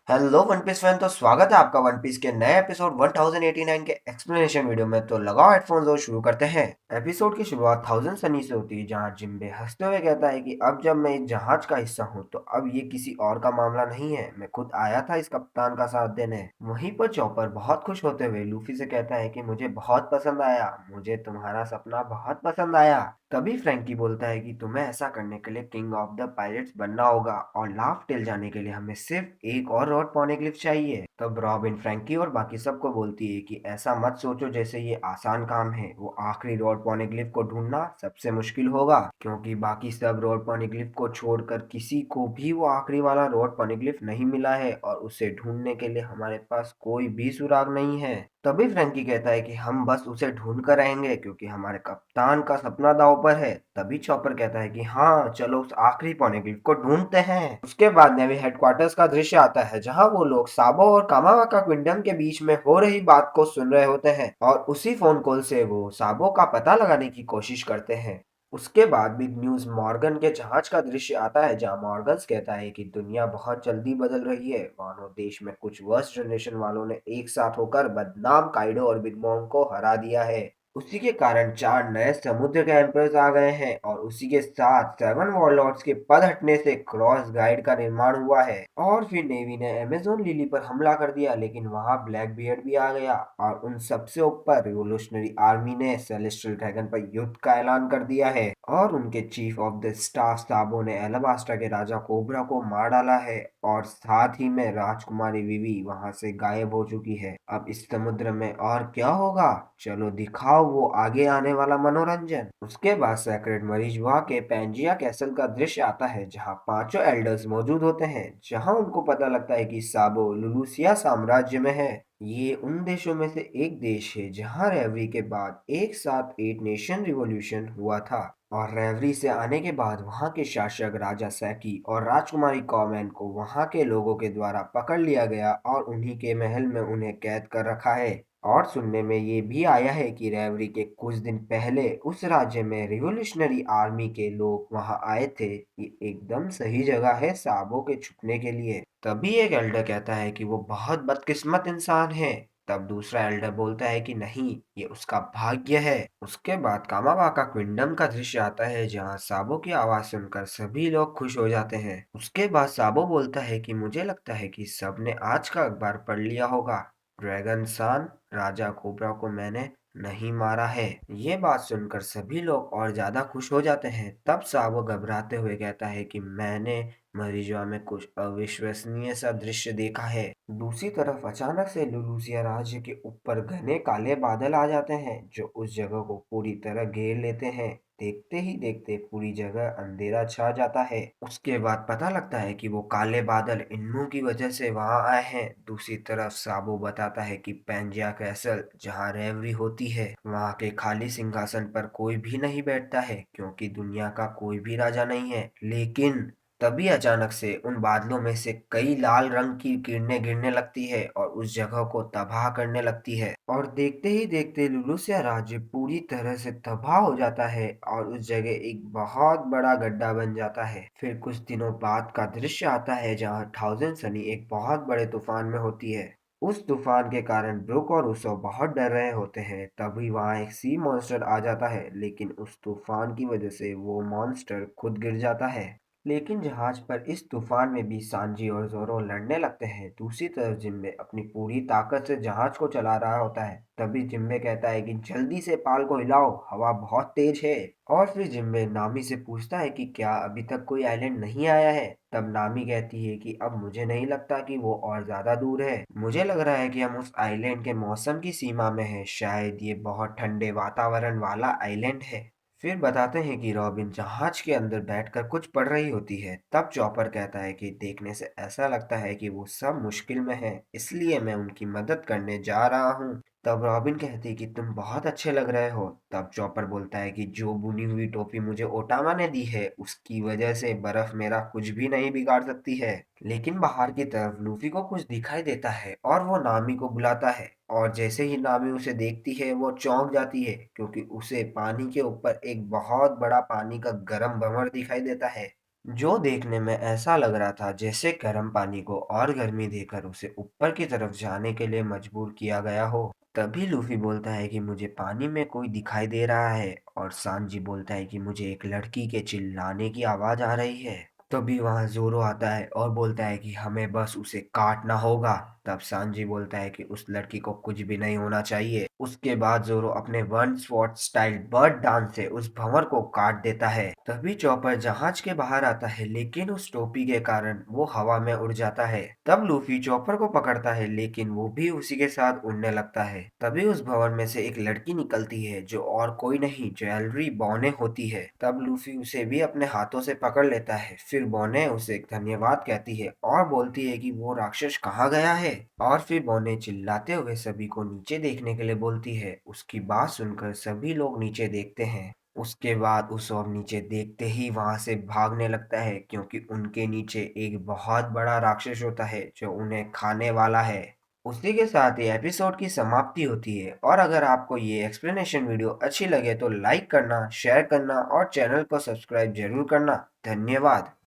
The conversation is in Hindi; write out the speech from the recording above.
Hello one piece fan. तो स्वागत है आपका वन पीस के नए एपिसोड 1089 के एक्सप्लेनेशन वीडियो में। तो लगाओ हेडफोन्स और शुरू करते हैं। एपिसोड की शुरुआत थाउजेंड सनी से होती है, जहां जिम्बे हंसते हुए कहता है कि अब जब मैं इस जहाज का हिस्सा हूं तो अब ये किसी और का मामला नहीं है, मैं खुद आया था इस कप्तान का साथ देने। वहीं पर चॉपर बहुत खुश होते हुए लूफी से कहता है कि मुझे बहुत पसंद आया, मुझे तुम्हारा सपना बहुत पसंद आया। तभी फ्रैंकी बोलता है कि तुम्हें ऐसा करने के लिए किंग ऑफ द पायरेट्स बनना होगा और लाफ टेल जाने के लिए हमें सिर्फ एक और रॉड पॉनेग्लिफ चाहिए। तब रॉबिन फ्रैंकी और बाकी सबको बोलती है कि ऐसा मत सोचो जैसे ये आसान काम है। वो आखिरी रॉड पॉनेग्लिफ को ढूंढना सबसे मुश्किल होगा, क्योंकि बाकी सब रॉड पॉनेग्लिफ को छोड़कर किसी को भी वो आखिरी वाला रॉड पॉनेग्लिफ नहीं मिला है और उसे ढूंढने के लिए हमारे पास कोई भी सुराग नहीं है। तभी फ्रैंकी कहता है कि हम बस उसे ढूंढ कर रहेंगे, क्योंकि हमारे कप्तान का सपना दांव पर है। तभी चॉपर कहता है कि हाँ चलो उस आखिरी पॉनेग्लिफ को ढूंढते हैं। उसके बाद नेवी हेडक्वार्टर्स का दृश्य आता है, जहां वो लोग साबो और कामावाका किंगडम के बीच में हो रही बात को सुन रहे होते हैं और उसी फोन कॉल से वो साबो का पता लगाने की कोशिश करते हैं। उसके बाद बिग न्यूज मॉर्गन के जहाज का दृश्य आता है, जहां मॉर्गन्स कहता है कि दुनिया बहुत जल्दी बदल रही है। मानो देश में कुछ वर्स्ट जनरेशन वालों ने एक साथ होकर बदनाम काइडो और बिग मॉम को हरा दिया है। उसी के कारण 4 नए समुद्र के एम्परर्स आ गए हैं और उसी के साथ 7 वॉरलॉर्ड्स के पद हटने से क्रॉस गाइड का निर्माण हुआ है। और फिर नेवी ने अमेज़न लिली पर हमला कर दिया, लेकिन वहां ब्लैक बियर्ड भी आ गया और उन सबसे ऊपर रिवोल्यूशनरी आर्मी ने सेलेस्टियल ड्रैगन पर युद्ध का ऐलान कर दिया है और उनके चीफ ऑफ द स्टाफ साबो ने एलाबास्टा के राजा कोबरा को मार डाला है और साथ ही में राजकुमारी विवी वहां से गायब हो चुकी है। अब इस समुद्र में और क्या होगा, चलो दिखाओ वो आगे आने वाला मनोरंजन। उसके बाद सेक्रेड मरीजवा के पैंजिया कैसल का दृश्य आता है, जहां पांचों एल्डर्स मौजूद होते हैं, जहां उनको पता लगता है कि साबो लुलुसिया साम्राज्य में है। ये उन देशों में से एक देश है जहां रेवरी के बाद एक साथ 8 नेशन रिवॉल्यूशन हुआ था और रेवरी से आने के बाद वहां के शासक राजा सैकी और राजकुमारी कॉमेन को वहां के लोगों के द्वारा पकड़ लिया गया और उन्हीं के महल में उन्हें कैद कर रखा है। और सुनने में ये भी आया है कि रेवरी के कुछ दिन पहले उस राज्य में रिवोल्यूशनरी आर्मी के लोग वहां आए थे। ये एकदम सही जगह है साबो के छुपने के लिए। तभी एक एल्डर कहता है कि वो बहुत बदकिस्मत इंसान है। तब दूसरा एल्डर बोलता है कि नहीं, ये उसका भाग्य है। उसके बाद कामावाका क्विंडम का दृश्य आता है, जहां साबो की आवाज सुनकर सभी लोग खुश हो जाते हैं। उसके बाद साबो बोलता है कि मुझे लगता है कि सबने आज का अखबार पढ़ लिया होगा, ड्रैगन सान राजा कोबरा को मैंने नहीं मारा है। ये बात सुनकर सभी लोग और ज्यादा खुश हो जाते हैं। तब साबो घबराते हुए कहता है कि मैंने मरीजवा में कुछ अविश्वसनीय सा दृश्य देखा है। दूसरी तरफ अचानक से लुलुसिया राज्य के ऊपर घने काले बादल आ जाते हैं, जो उस जगह को पूरी तरह घेर लेते हैं। देखते ही देखते पूरी जगह अंधेरा छा जाता है। उसके बाद पता लगता है कि वो काले बादल इन्मू की वजह से वहां आए हैं। दूसरी तरफ साबो बताता है कि पेंजिया कैसल, जहां रेवरी होती है, वहां के खाली सिंहासन पर कोई भी नहीं बैठता है, क्योंकि दुनिया का कोई भी राजा नहीं है। लेकिन तभी अचानक से उन बादलों में से कई लाल रंग की किरणें गिरने लगती है और उस जगह को तबाह करने लगती है। और देखते ही देखते लुलुसिया राज्य पूरी तरह से तबाह हो जाता है और उस जगह एक बहुत बड़ा गड्ढा बन जाता है। फिर कुछ दिनों बाद का दृश्य आता है, जहाँ थाउजेंड सनी एक बहुत बड़े तूफान में होती है। उस तूफान के कारण ब्रुक और उसो बहुत डर रहे होते हैं। तभी वहां एक सी मॉन्स्टर आ जाता है, लेकिन उस तूफान की वजह से वो मॉन्स्टर खुद गिर जाता है। लेकिन जहाज पर इस तूफान में भी सांजी और जोरो लड़ने लगते हैं। दूसरी तरफ जिम्बे अपनी पूरी ताकत से जहाज को चला रहा होता है। तभी जिम्बे कहता है कि जल्दी से पाल को हिलाओ, हवा बहुत तेज है। और फिर जिम्बे नामी से पूछता है कि क्या अभी तक कोई आइलैंड नहीं आया है। तब नामी कहती है कि अब मुझे नहीं लगता कि वो और ज्यादा दूर है, मुझे लग रहा है कि हम उस आइलैंड के मौसम की सीमा में हैं, शायद ये बहुत ठंडे वातावरण वाला आइलैंड है। फिर बताते हैं कि रॉबिन जहाज के अंदर बैठकर कुछ पढ़ रही होती है। तब चॉपर कहता है कि देखने से ऐसा लगता है कि वो सब मुश्किल में है, इसलिए मैं उनकी मदद करने जा रहा हूँ। तब रॉबिन कहती है कि तुम बहुत अच्छे लग रहे हो। तब चॉपर बोलता है कि जो बुनी हुई टोपी मुझे ओटामा ने दी है, उसकी वजह से बर्फ मेरा कुछ भी नहीं बिगाड़ सकती है। लेकिन बाहर की तरफ लूफी को कुछ दिखाई देता है और वो नामी को बुलाता है। और जैसे ही नामी उसे देखती है, वो चौंक जाती है, क्योंकि उसे पानी के ऊपर एक बहुत बड़ा पानी का गर्म भंवर दिखाई देता है। जो देखने में ऐसा लग रहा था जैसे गर्म पानी को और गर्मी देकर उसे ऊपर की तरफ जाने के लिए मजबूर किया गया हो। तभी लूफी बोलता है कि मुझे पानी में कोई दिखाई दे रहा है और सांजी बोलता है कि मुझे एक लड़की के चिल्लाने की आवाज आ रही है। तभी वहां जोरो आता है और बोलता है कि हमें बस उसे काटना होगा। तब सांजी बोलता है कि उस लड़की को कुछ भी नहीं होना चाहिए। उसके बाद जोरो अपने वन स्वॉट स्टाइल बर्ड डांस से उस भंवर को काट देता है। तभी चॉपर जहाज के बाहर आता है, लेकिन उस टोपी के कारण वो हवा में उड़ जाता है। तब लूफी चॉपर को पकड़ता है, लेकिन वो भी उसी के साथ उड़ने लगता है। तभी उस भवन में से एक लड़की निकलती है जो और कोई नहीं, ज्वेलरी बॉने होती है। तब लूफी उसे भी अपने हाथों से पकड़ लेता है। फिर बॉने उसे धन्यवाद कहती है और बोलती है कि वो राक्षस कहाँ गया है। और फिर बॉने चिल्लाते हुए सभी को नीचे देखने के लिए बोलती है। उसकी बात सुनकर सभी लोग नीचे देखते हैं। उसके बाद उsopp नीचे देखते ही वहां से भागने लगता है, क्योंकि उनके नीचे एक बहुत बड़ा राक्षस होता है जो उन्हें खाने वाला है। उसी के साथ ही एपिसोड की समाप्ति होती है। और अगर आपको ये एक्सप्लेनेशन वीडियो अच्छी लगे तो लाइक करना, शेयर करना और चैनल को सब्सक्राइब जरूर करना। धन्यवाद।